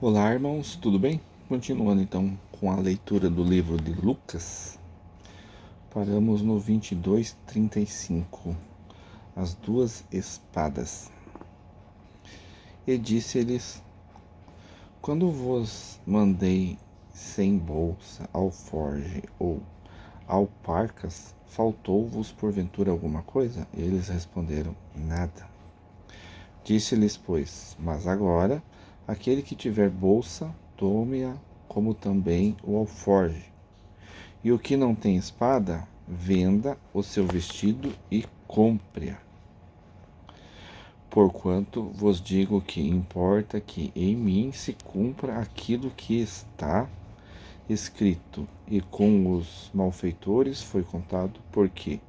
Olá, irmãos, tudo bem? Continuando então com a leitura do livro de Lucas, paramos no 22:35, as duas espadas. E disse-lhes: Quando vos mandei sem bolsa, alforge ou alparcas, faltou-vos porventura alguma coisa? Eles responderam: Nada. Disse-lhes, pois, mas agora, aquele que tiver bolsa, tome-a, como também o alforge. E o que não tem espada, venda o seu vestido e compre-a. Porquanto vos digo que importa que em mim se cumpra aquilo que está escrito, e com os malfeitores foi contado, porque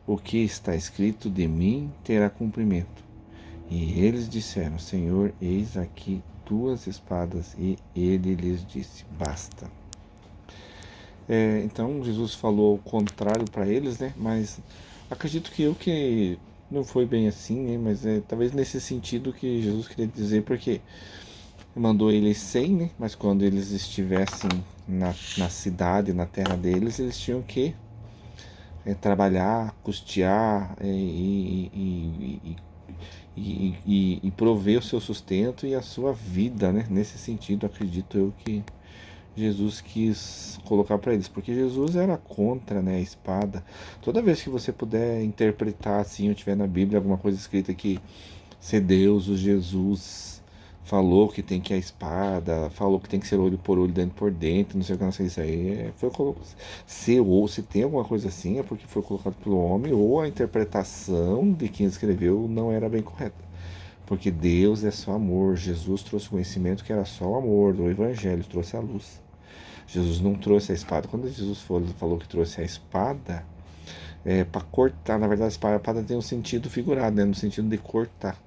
o que está escrito de mim terá cumprimento. E eles disseram: Senhor, eis aqui duas espadas. E ele lhes disse: Basta. Então Jesus falou o contrário para eles, né? Mas acredito que não foi bem assim, né? Mas talvez nesse sentido que Jesus queria dizer, porque mandou eles 100, né? Mas quando eles estivessem na cidade, na terra deles, eles tinham que trabalhar, custear e prover o seu sustento e a sua vida, né? Nesse sentido, acredito eu que Jesus quis colocar para eles, porque Jesus era contra, né, a espada. Toda vez que você puder interpretar assim, ou tiver na Bíblia alguma coisa escrita que se Deus, o Jesus falou que tem que a espada, falou que tem que ser olho por olho, dentro por dentro, não sei o que, não sei, isso aí se tem alguma coisa assim é porque foi colocado pelo homem, ou a interpretação de quem escreveu não era bem correta. Porque Deus é só amor. Jesus trouxe o conhecimento que era só o amor, o Evangelho trouxe a luz. Jesus não trouxe a espada. Quando Jesus falou que trouxe a espada, para cortar, na verdade, a espada tem um sentido figurado, né? No sentido de cortar.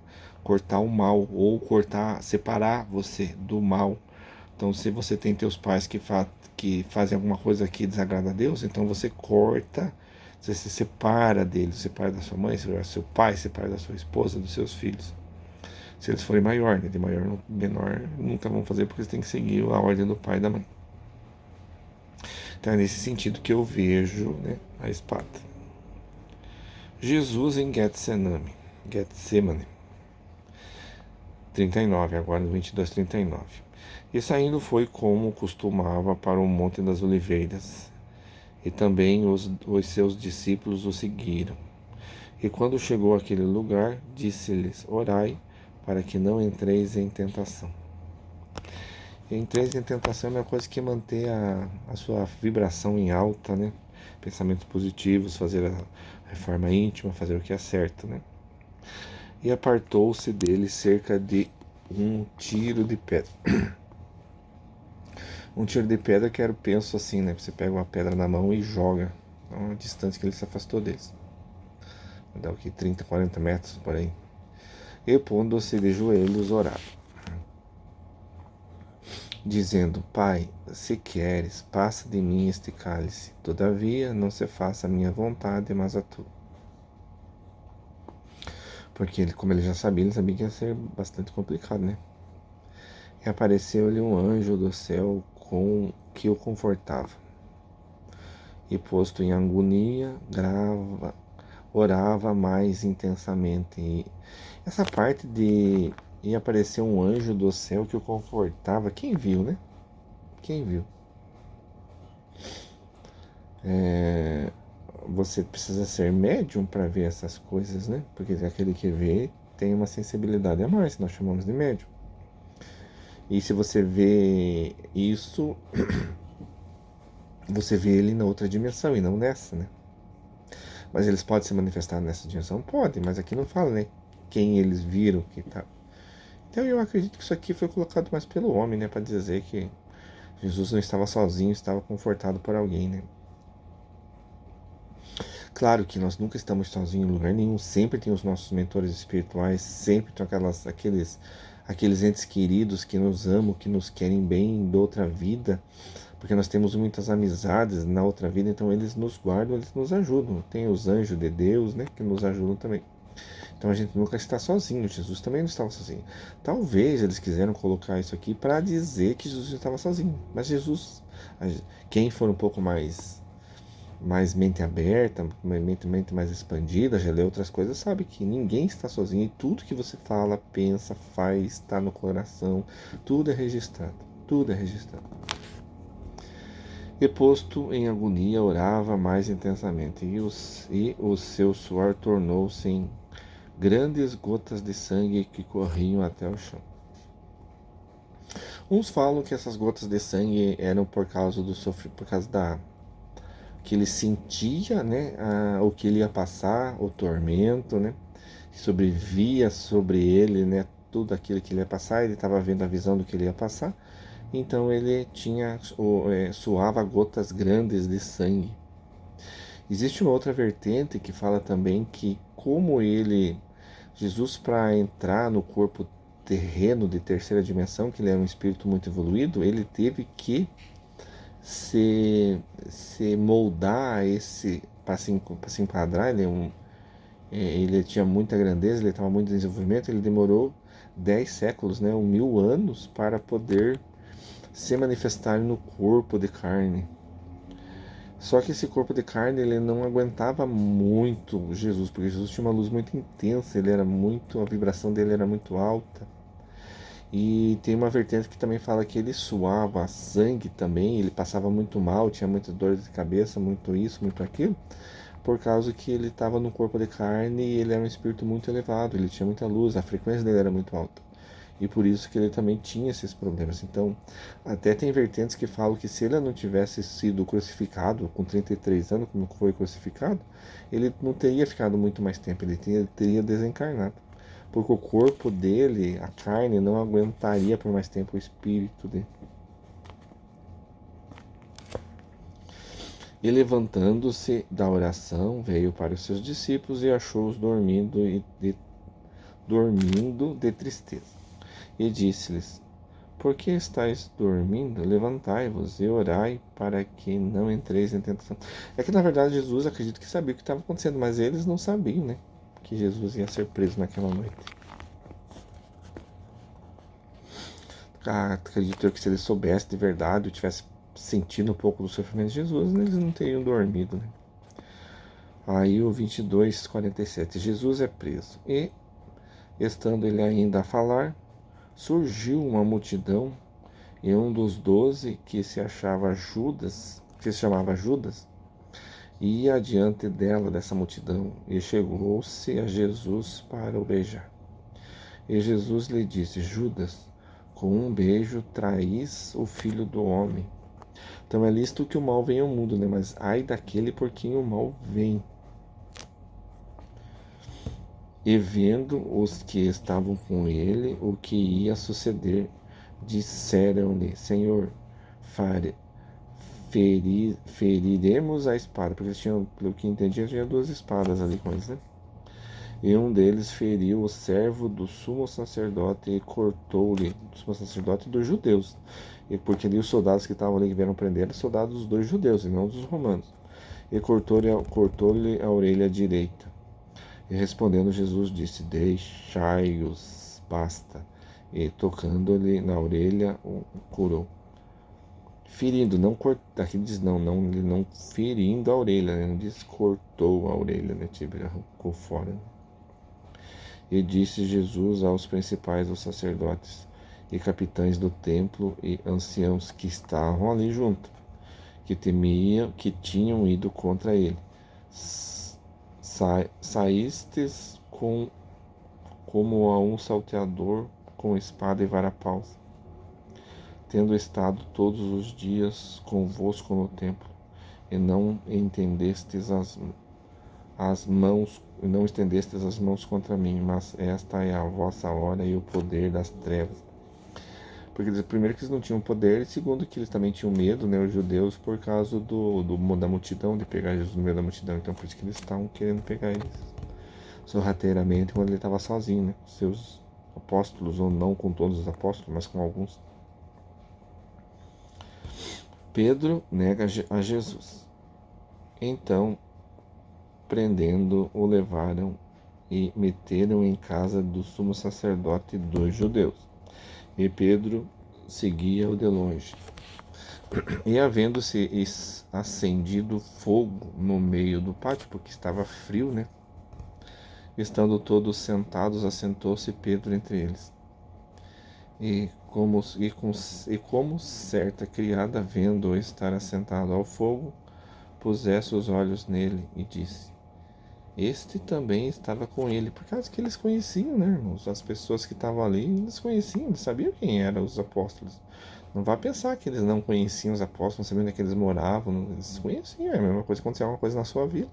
Cortar o mal, ou cortar, separar você do mal. Então, se você tem teus pais que fazem alguma coisa que desagrada a Deus, então você corta, você se separa deles, separa da sua mãe, separa do seu pai, separa da sua esposa, dos seus filhos. Se eles forem maior, né? De maior, menor, nunca vão fazer porque eles têm que seguir a ordem do pai e da mãe. Então é nesse sentido que eu vejo, né, a espada. Jesus em Getsemane, 39, agora no 22:39. E saindo foi como costumava para o Monte das Oliveiras, e também os seus discípulos o seguiram. E quando chegou àquele lugar, disse-lhes: Orai, para que não entreis em tentação. Entreis em tentação é uma coisa que manter a sua vibração em alta, né? Pensamentos positivos, fazer a reforma íntima, fazer o que é certo, né? E apartou-se dele cerca de um tiro de pedra. Um tiro de pedra que era, penso assim, né? Você pega uma pedra na mão e joga a uma distância que ele se afastou deles. Dá o que? 30, 40 metros por aí. E pondo-se de joelhos, orava, dizendo: Pai, se queres, passa de mim este cálice. Todavia, não se faça a minha vontade, mas a tua. Porque ele, como ele já sabia, ele sabia que ia ser bastante complicado, né? E apareceu-lhe um anjo do céu que o confortava. E posto em agonia, orava mais intensamente. E essa parte de e apareceu um anjo do céu que o confortava, quem viu, né? Quem viu? Você precisa ser médium para ver essas coisas, né? Porque aquele que vê tem uma sensibilidade a mais, nós chamamos de médium. E se você vê isso, você vê ele na outra dimensão e não nessa, né? Mas eles podem se manifestar nessa dimensão? Podem, mas aqui não fala, né? Quem eles viram que tá. Então eu acredito que isso aqui foi colocado mais pelo homem, né? Para dizer que Jesus não estava sozinho, estava confortado por alguém, né? Claro que nós nunca estamos sozinhos em lugar nenhum, sempre tem os nossos mentores espirituais, sempre tem aqueles entes queridos que nos amam, que nos querem bem da outra vida, porque nós temos muitas amizades na outra vida, então eles nos guardam, eles nos ajudam. Tem os anjos de Deus, né, que nos ajudam também. Então a gente nunca está sozinho, Jesus também não estava sozinho. Talvez eles quiseram colocar isso aqui para dizer que Jesus estava sozinho, mas Jesus, quem for um pouco mais mente aberta, mente mais expandida, já lê outras coisas, sabe que ninguém está sozinho e tudo que você fala, pensa, faz, está no coração, tudo é registrado, tudo é registrado. E posto em agonia, orava mais intensamente, e o seu suor tornou-se em grandes gotas de sangue que corriam até o chão. Uns falam que essas gotas de sangue eram por causa do sofrimento, por causa da que ele sentia, né, o que ele ia passar, o tormento, né, que sobrevia sobre ele, né, tudo aquilo que ele ia passar, ele estava vendo a visão do que ele ia passar, então ele suava gotas grandes de sangue. Existe uma outra vertente que fala também que como Jesus para entrar no corpo terreno de terceira dimensão, que ele era um espírito muito evoluído, ele teve que se moldar a esse para se enquadrar. Ele tinha muita grandeza, ele estava muito em desenvolvimento, ele demorou 10 séculos, né, 1000 anos para poder se manifestar no corpo de carne. Só que esse corpo de carne ele não aguentava muito Jesus, porque Jesus tinha uma luz muito intensa, a vibração dele era muito alta. E tem uma vertente que também fala que ele suava sangue também, ele passava muito mal, tinha muitas dores de cabeça, muito isso, muito aquilo, por causa que ele estava no corpo de carne e ele era um espírito muito elevado, ele tinha muita luz, a frequência dele era muito alta. E por isso que ele também tinha esses problemas. Então, até tem vertentes que falam que se ele não tivesse sido crucificado com 33 anos, como foi crucificado, ele não teria ficado muito mais tempo, ele teria desencarnado. Porque o corpo dele, a carne, não aguentaria por mais tempo o espírito dele. E levantando-se da oração, veio para os seus discípulos e achou-os dormindo de tristeza. E disse-lhes: Por que estáis dormindo? Levantai-vos e orai para que não entreis em tentação. É que na verdade Jesus acredito que sabia o que estava acontecendo, mas eles não sabiam, né? Que Jesus ia ser preso naquela noite. Acredito eu que se eles soubessem de verdade, ou tivessem sentido um pouco do sofrimento de Jesus, eles não teriam dormido, né? Aí o 22:47, Jesus é preso. E, estando ele ainda a falar, surgiu uma multidão, e um dos 12, que se chamava Judas, ia adiante dessa multidão, e chegou-se a Jesus para o beijar. E Jesus lhe disse: Judas, com um beijo traís o Filho do Homem. Então é lícito que o mal venha ao mundo, né? Mas ai daquele por quem o mal vem. E vendo os que estavam com ele o que ia suceder, disseram-lhe: Senhor, feriremos a espada. Porque eles tinham, pelo que entendi, tinha duas espadas ali com eles, né? E um deles feriu o servo do sumo sacerdote e cortou-lhe, do sumo sacerdote dos judeus. E porque ali os soldados que estavam ali que vieram prender eram soldados dos judeus e não dos romanos. E cortou-lhe a orelha direita. E respondendo Jesus disse: Deixai-os, basta. E tocando-lhe na orelha, o curou. Ferindo, não cortar. Aqui diz ele não ferindo a orelha, né? Não diz cortou a orelha, né? Tipo, arrancou fora. Né? E disse Jesus aos principais dos sacerdotes e capitães do templo e anciãos que estavam ali junto, que temiam, que tinham ido contra ele: Saístes como a um salteador com espada e vara-paus, tendo estado todos os dias convosco no templo, e não estendestes as mãos contra mim, mas esta é a vossa hora e o poder das trevas. Porque primeiro que eles não tinham poder, e segundo que eles também tinham medo, né, os judeus, por causa da multidão, de pegar Jesus no meio da multidão. Então por isso que eles estavam querendo pegar eles sorrateiramente quando ele estava sozinho, né, com seus apóstolos, ou não com todos os apóstolos, mas com alguns. Pedro nega a Jesus. Então, prendendo, o levaram e meteram em casa do sumo sacerdote dos judeus. E Pedro seguia-o de longe. E havendo-se acendido fogo no meio do pátio, porque estava frio, né? Estando todos sentados, assentou-se Pedro entre eles. E como certa criada, vendo-o estar assentado ao fogo, pusesse os olhos nele e disse: Este também estava com ele, por causa que eles conheciam, né, irmãos? As pessoas que estavam ali, eles conheciam, eles sabiam quem eram os apóstolos. Não vá pensar que eles não conheciam os apóstolos, não sabiam onde é que eles moravam, eles conheciam, é a mesma coisa que acontecer alguma coisa na sua vida.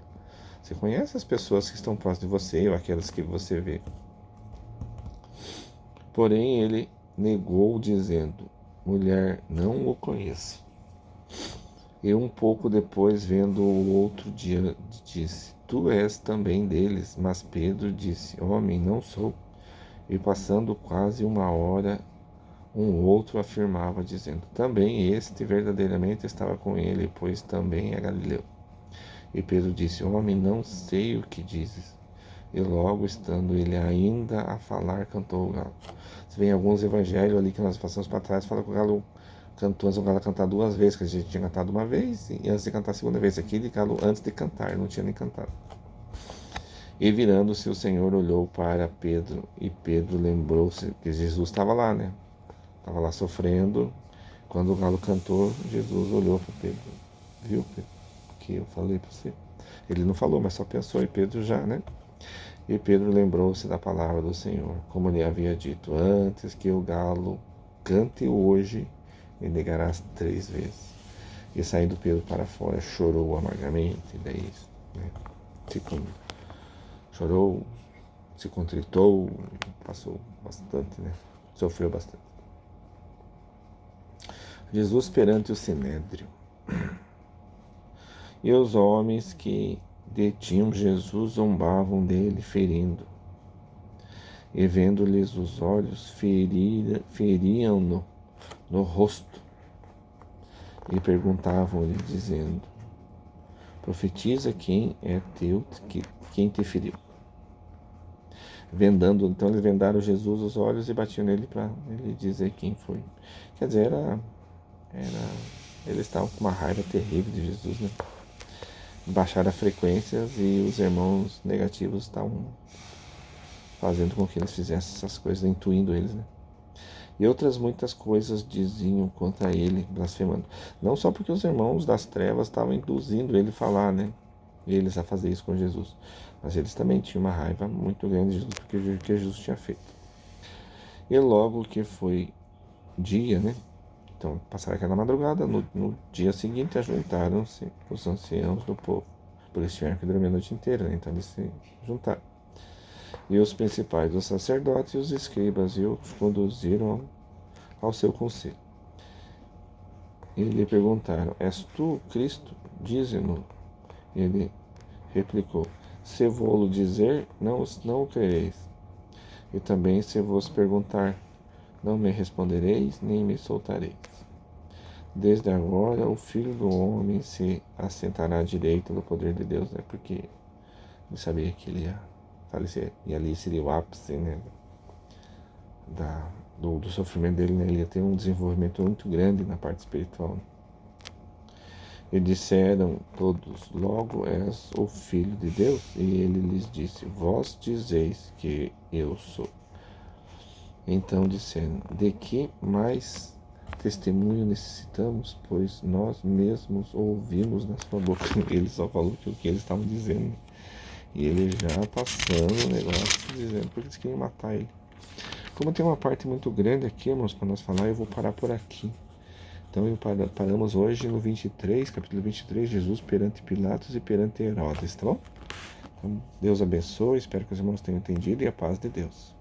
Você conhece as pessoas que estão próximas de você ou aquelas que você vê. Porém, ele negou, dizendo: Mulher, não o conheço. E um pouco depois, vendo o outro dia, disse: Tu és também deles. Mas Pedro disse: Homem, não sou. E passando quase uma hora, um outro afirmava, dizendo: Também este verdadeiramente estava com ele, pois também é Galileu. E Pedro disse: Homem, não sei o que dizes. E logo, estando ele ainda a falar, cantou o galo. Se vem alguns evangelhos ali que nós passamos para trás, fala que o galo cantou, antes o galo cantar duas vezes, que a gente tinha cantado uma vez, e antes de cantar a segunda vez. Aqui de galo antes de cantar, não tinha nem cantado. E virando-se, o Senhor olhou para Pedro, e Pedro lembrou-se que Jesus estava lá, né? Estava lá sofrendo. Quando o galo cantou, Jesus olhou para Pedro. Viu, Pedro? Que eu falei para você. Ele não falou, mas só pensou, e Pedro já, né? E Pedro lembrou-se da palavra do Senhor, como lhe havia dito: Antes que o galo cante hoje, me negarás 3 vezes. E saindo Pedro para fora, chorou amargamente. E daí, né, chorou, se contritou, passou bastante, né? Sofreu bastante. Jesus perante o Sinédrio. E os homens que detinham Jesus zombavam dele, ferindo. E vendo-lhes os olhos, feriam-no no rosto. E perguntavam-lhe, dizendo: Profetiza quem é teu, quem te feriu. Vendando, então eles vendaram Jesus os olhos e batiam nele para ele dizer quem foi. Quer dizer, eles estavam com uma raiva terrível de Jesus, né? Baixaram as frequências e os irmãos negativos estavam fazendo com que eles fizessem essas coisas, intuindo eles, né? E outras muitas coisas diziam contra ele, blasfemando. Não só porque os irmãos das trevas estavam induzindo ele a falar, né? Eles a fazer isso com Jesus. Mas eles também tinham uma raiva muito grande de Jesus, porque o que Jesus tinha feito. E logo que foi dia, né? Então, passaram aquela madrugada, no dia seguinte ajuntaram-se os anciãos do povo. Por isso tiveram que dormir a noite inteira, né? Então eles se juntaram. E os principais dos sacerdotes e os escribas e os conduziram ao seu conselho. E lhe perguntaram: És tu Cristo? Dize-no. Ele replicou: Se vou-lo dizer, não o crereis. E também se vos perguntar, não me respondereis, nem me soltareis. Desde agora o Filho do Homem se assentará à direita do poder de Deus, né? Porque ele sabia que ele ia falecer. E ali seria o ápice, né? Do sofrimento dele, né? Ele ia ter um desenvolvimento muito grande na parte espiritual, né? E disseram todos: Logo és o Filho de Deus? E ele lhes disse: Vós dizeis que eu sou. Então disseram: De que mais testemunho necessitamos? Pois nós mesmos ouvimos na sua boca. Ele só falou que o que eles estavam dizendo. E ele já passando o negócio, dizendo porque eles queriam matar ele. Como tem uma parte muito grande aqui, irmãos, para nós falar, eu vou parar por aqui. Então paramos hoje no 23, capítulo 23, Jesus perante Pilatos e perante Herodes, tá bom? Então, Deus abençoe, espero que os irmãos tenham entendido e a paz de Deus.